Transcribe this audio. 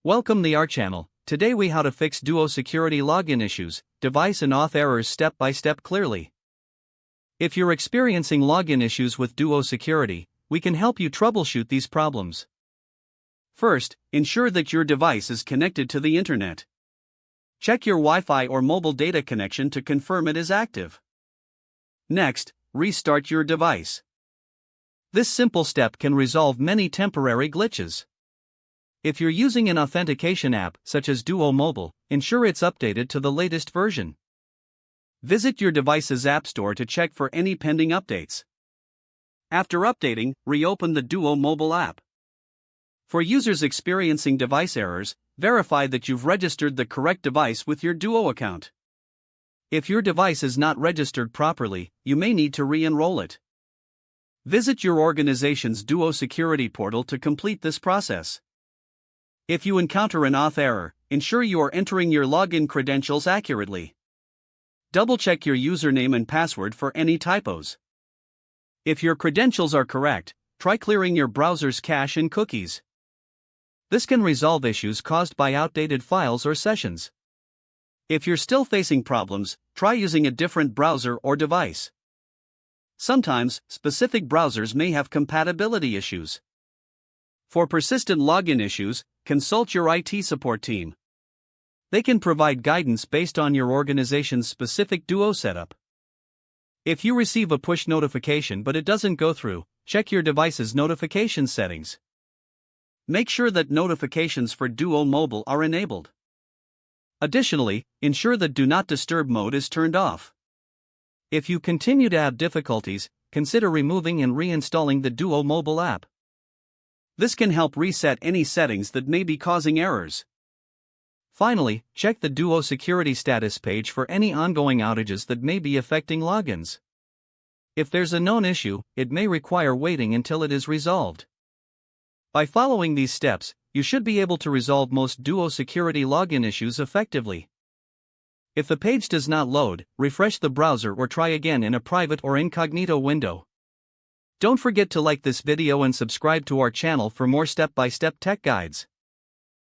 Welcome to our channel. Today we how to fix Duo security login issues, device and auth errors step by step clearly. If you're experiencing login issues with Duo security, we can help you troubleshoot these problems. First, ensure that your device is connected to the internet. Check your Wi-Fi or mobile data connection to confirm it is active. Next, restart your device. This simple step can resolve many temporary glitches. If you're using an authentication app, such as Duo Mobile, ensure it's updated to the latest version. Visit your device's App Store to check for any pending updates. After updating, reopen the Duo Mobile app. For users experiencing device errors, verify that you've registered the correct device with your Duo account. If your device is not registered properly, you may need to re-enroll it. Visit your organization's Duo security portal to complete this process. If you encounter an auth error, ensure you are entering your login credentials accurately. Double-check your username and password for any typos. If your credentials are correct, try clearing your browser's cache and cookies. This can resolve issues caused by outdated files or sessions. If you're still facing problems, try using a different browser or device. Sometimes, specific browsers may have compatibility issues. For persistent login issues, consult your IT support team. They can provide guidance based on your organization's specific Duo setup. If you receive a push notification but it doesn't go through, check your device's notification settings. Make sure that notifications for Duo Mobile are enabled. Additionally, ensure that Do Not Disturb mode is turned off. If you continue to have difficulties, consider removing and reinstalling the Duo Mobile app. This can help reset any settings that may be causing errors. Finally, check the Duo security status page for any ongoing outages that may be affecting logins. If there's a known issue, it may require waiting until it is resolved. By following these steps, you should be able to resolve most Duo security login issues effectively. If the page does not load, refresh the browser or try again in a private or incognito window. Don't forget to like this video and subscribe to our channel for more step-by-step tech guides.